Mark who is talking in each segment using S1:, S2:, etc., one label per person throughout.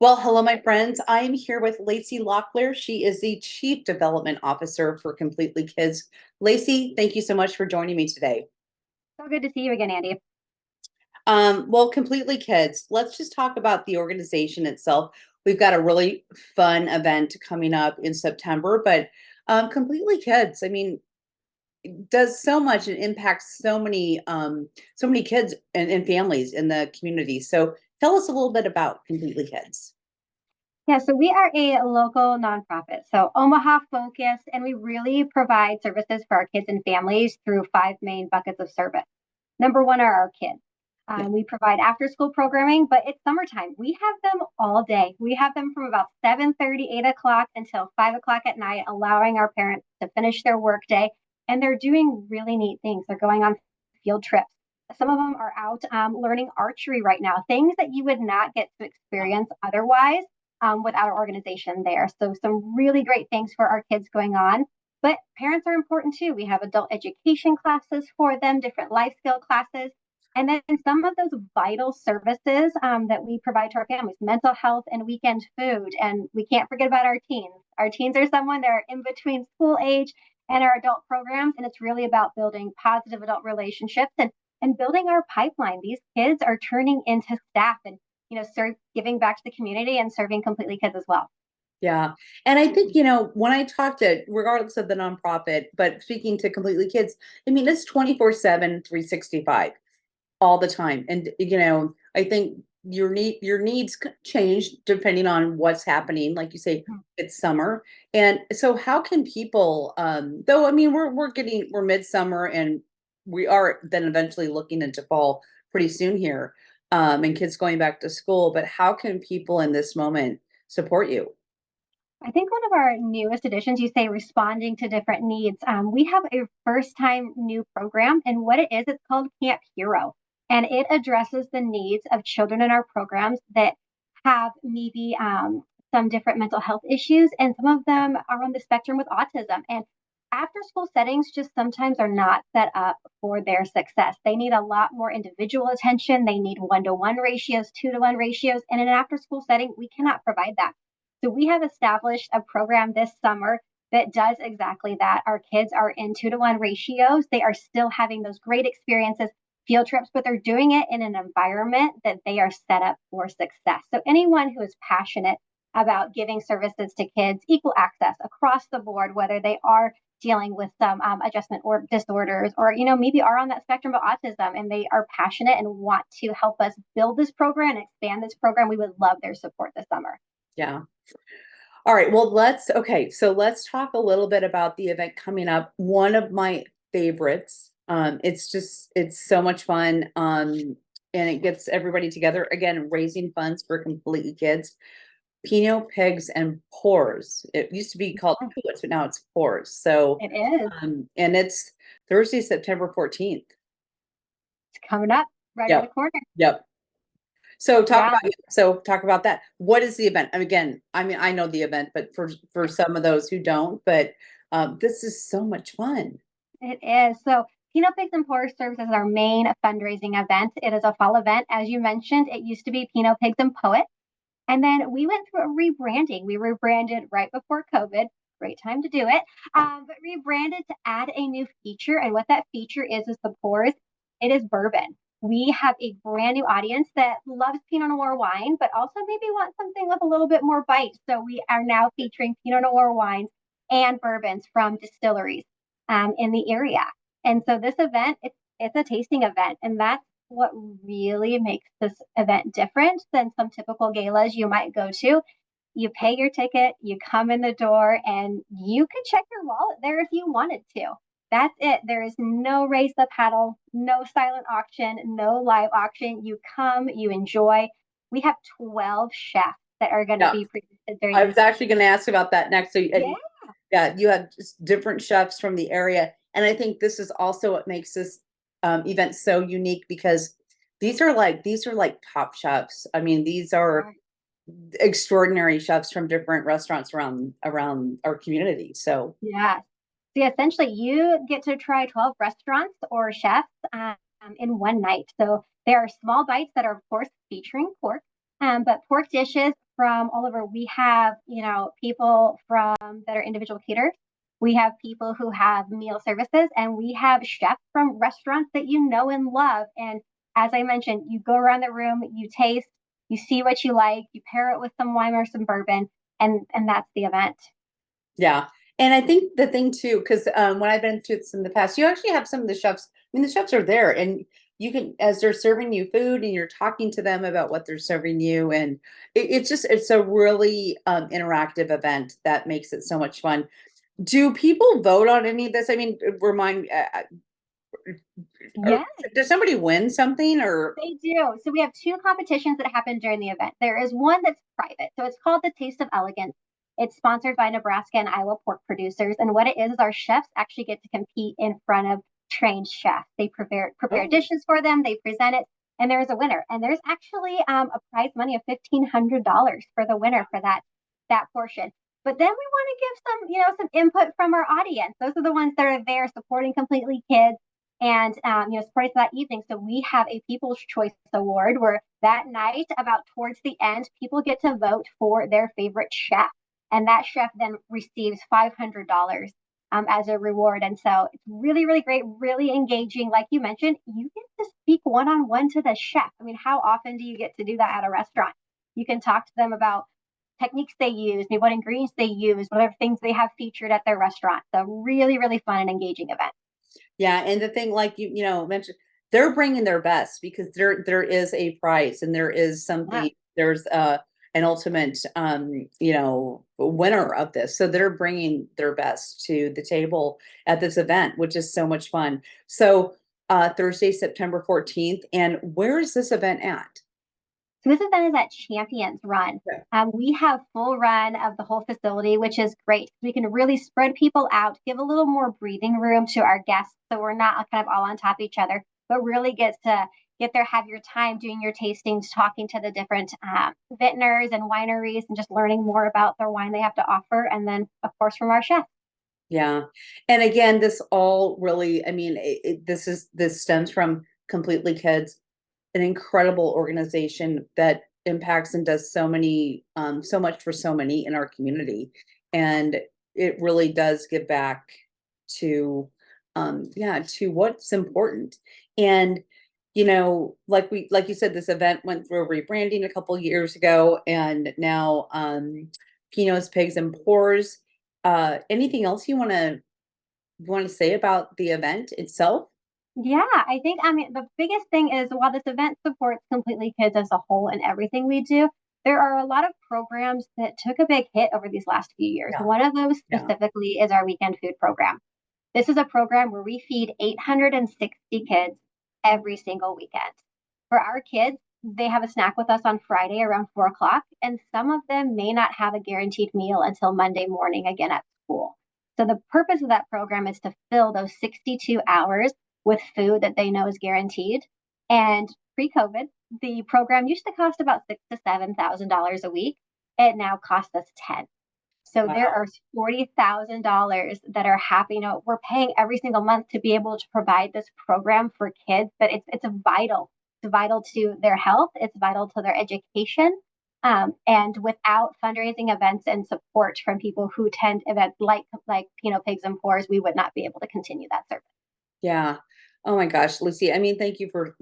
S1: Well, hello, my friends. I am here with Lacey Locklear. She is the Chief Development Officer for Completely Kids. Lacey, thank you so much for joining me today.
S2: So good to see you again, Andy.
S1: Well, Completely Kids, let's just talk about the organization itself. We've got a really fun event coming up in September, but Completely Kids, I mean, does so much and impacts so many kids and families in the community. So tell us a little bit about Completely Kids.
S2: Yeah, so we are a local nonprofit, so Omaha focused, and we really provide services for our kids and families through five main buckets of service. Number one are our kids.
S1: Yeah.
S2: We provide after school programming, but it's summertime. We have them all day. We have them from about 7:30, 8 o'clock until 5 o'clock at night, allowing our parents to finish their workday. And they're doing really neat things. They're going on field trips. Some of them are out learning archery right now, things that you would not get to experience otherwise without our organization there. So, some really great things for our kids going on. But parents are important too. We have adult education classes for them, different life skill classes. And then some of those vital services that we provide to our families, mental health and weekend food. And we can't forget about our teens. Our teens are someone that are in between school age and our adult programs. And it's really about building positive adult relationships and building our pipeline. These kids are turning into staff and giving back to the community and serving Completely Kids as well.
S1: Yeah. And I think, when I talk to, regardless of the nonprofit, but speaking to Completely Kids, I mean, it's 24/7, 365 all the time. And, I think your needs change depending on what's happening. Like you say, it's summer. And so how can people, though, I mean, we're midsummer and we are then eventually looking into fall pretty soon here, and kids going back to school, but how can people in this moment support you?
S2: I think one of our newest additions, you say responding to different needs. We have a first time new program, and what it is, it's called Camp Hero. And it addresses the needs of children in our programs that have maybe some different mental health issues, and some of them are on the spectrum with autism. And after school settings just sometimes are not set up for their success. They need a lot more individual attention. They need 1-to-1 ratios, 2-to-1 ratios. And in an after school setting, we cannot provide that. So we have established a program this summer that does exactly that. Our kids are in 2-to-1 ratios. They are still having those great experiences, field trips, but they're doing it in an environment that they are set up for success. So anyone who is passionate about giving services to kids, equal access across the board, whether they are dealing with some adjustment or disorders, or maybe are on that spectrum of autism and they are passionate and want to help us build this program and expand this program, we would love their support this summer.
S1: Yeah. All right. Well, so let's talk a little bit about the event coming up. One of my favorites. It's so much fun. And it gets everybody together again, raising funds for Completely Kids. Pinot Pigs and Pours. It used to be called Puits, but now it's Pours. So,
S2: It is.
S1: and it's Thursday, September 14th.
S2: It's coming up right around the
S1: Yep.
S2: corner.
S1: Yep. So
S2: Yeah.
S1: talk about that. What is the event? And again, I mean, I know the event, but for some of those who don't, but this is so much fun.
S2: It is. So, Pinot Pigs and Pours serves as our main fundraising event. It is a fall event. As you mentioned, it used to be Pinot Pigs and Poets. And then we went through a rebranding. We rebranded right before COVID. Great time to do it. But rebranded to add a new feature. And what that feature is the pours. It is bourbon. We have a brand new audience that loves Pinot Noir wine, but also maybe wants something with a little bit more bite. So we are now featuring Pinot Noir wines and bourbons from distilleries in the area. And so this event, it's a tasting event, and that's what really makes this event different than some typical galas you might go to. You pay your ticket, you come in the door, and you could check your wallet there if you wanted to. That's it. There is no raise the paddle, no silent auction, no live auction. You come, you enjoy. We have 12 chefs that are going to
S1: Yeah.
S2: be presented during
S1: I
S2: this.
S1: was actually going to ask about that next. So,
S2: Yeah.
S1: and yeah, you have just different chefs from the area. And I think this is also what makes this event so unique because these are like top chefs. I mean, these are extraordinary chefs from different restaurants around our community. So
S2: Yeah. So yeah, essentially, you get to try 12 restaurants or chefs in one night. So there are small bites that are, of course, featuring pork, but pork dishes from all over. We have, people from that are individual caterers. We have people who have meal services, and we have chefs from restaurants that you know and love. And as I mentioned, you go around the room, you taste, you see what you like, you pair it with some wine or some bourbon, and that's the event.
S1: Yeah. And I think the thing too, because when I've been to this in the past, you actually have some of the chefs. I mean, the chefs are there, and you can, as they're serving you food, and you're talking to them about what they're serving you, and it's a really interactive event that makes it so much fun. Do people vote on any of this? I mean, remind, or
S2: Yes.
S1: does somebody win something or?
S2: They do. So we have two competitions that happen during the event. There is one that's private. So it's called the Taste of Elegance. It's sponsored by Nebraska and Iowa pork producers. And what it is our chefs actually get to compete in front of trained chefs. They prepare
S1: Oh,
S2: dishes for them, they present it, and there's a winner. And there's actually a prize money of $1,500 for the winner for that portion. But then we want to give some input from our audience. Those are the ones that are there supporting Completely Kids and supporting that evening. So we have a People's Choice Award where that night, about towards the end, people get to vote for their favorite chef, and that chef then receives $500 as a reward. And so it's really, really great, really engaging. Like you mentioned, you get to speak one on one to the chef. I mean, how often do you get to do that at a restaurant? You can talk to them about techniques they use, maybe what ingredients they use, whatever things they have featured at their restaurant. So really, really fun and engaging event.
S1: yeah, and the thing, like mentioned, they're bringing their best because there is a prize, and there is
S2: Yeah.
S1: something. There's an ultimate winner of this, so they're bringing their best to the table at this event, which is so much fun. So Thursday, September 14th, and where is this event at?
S2: So this event is at Champions Run.
S1: Okay.
S2: We have full run of the whole facility, which is great. We can really spread people out, give a little more breathing room to our guests, so we're not kind of all on top of each other, but really get there, have your time doing your tastings, talking to the different vintners and wineries, and just learning more about their wine they have to offer, and then of course from our chef.
S1: Yeah. And again, this all really, I mean, this stems from Completely Kids, an incredible organization that impacts and does so much for so many in our community. And it really does give back to, yeah, to what's important. And, like you said, this event went through a rebranding a couple years ago, and now, Pino's Pigs and Pours. Anything else you want to say about the event itself?
S2: Yeah, I think, I mean, the biggest thing is while this event supports Completely Kids as a whole and everything we do, there are a lot of programs that took a big hit over these last few years.
S1: Yeah,
S2: One of those
S1: yeah.
S2: specifically is our weekend food program. This is a program where we feed 860 kids every single weekend. For our kids, they have a snack with us on Friday around 4 o'clock, and some of them may not have a guaranteed meal until Monday morning again at school. So, the purpose of that program is to fill those 62 hours with food that they know is guaranteed. And pre COVID, the program used to cost about $6,000 to $7,000 a week. It now costs us 10. So there
S1: Wow.
S2: are $40,000 that are happy. We're paying every single month to be able to provide this program for kids, but it's a vital. It's vital to their health. It's vital to their education. And without fundraising events and support from people who attend events like Pigs and Pours, we would not be able to continue that service.
S1: Yeah. Oh my gosh, Lucy. I mean, thank you for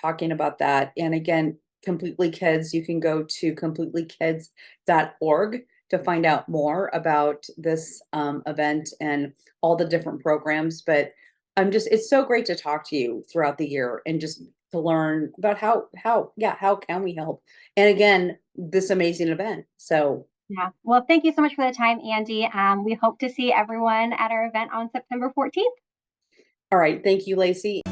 S1: talking about that. And again, Completely Kids, you can go to completelykids.org to find out more about this event and all the different programs. But it's so great to talk to you throughout the year and just to learn about how can we help? And again, this amazing event. So,
S2: Yeah. Well, thank you so much for the time, Andy. We hope to see everyone at our event on September 14th.
S1: all right. Thank you, Lacey.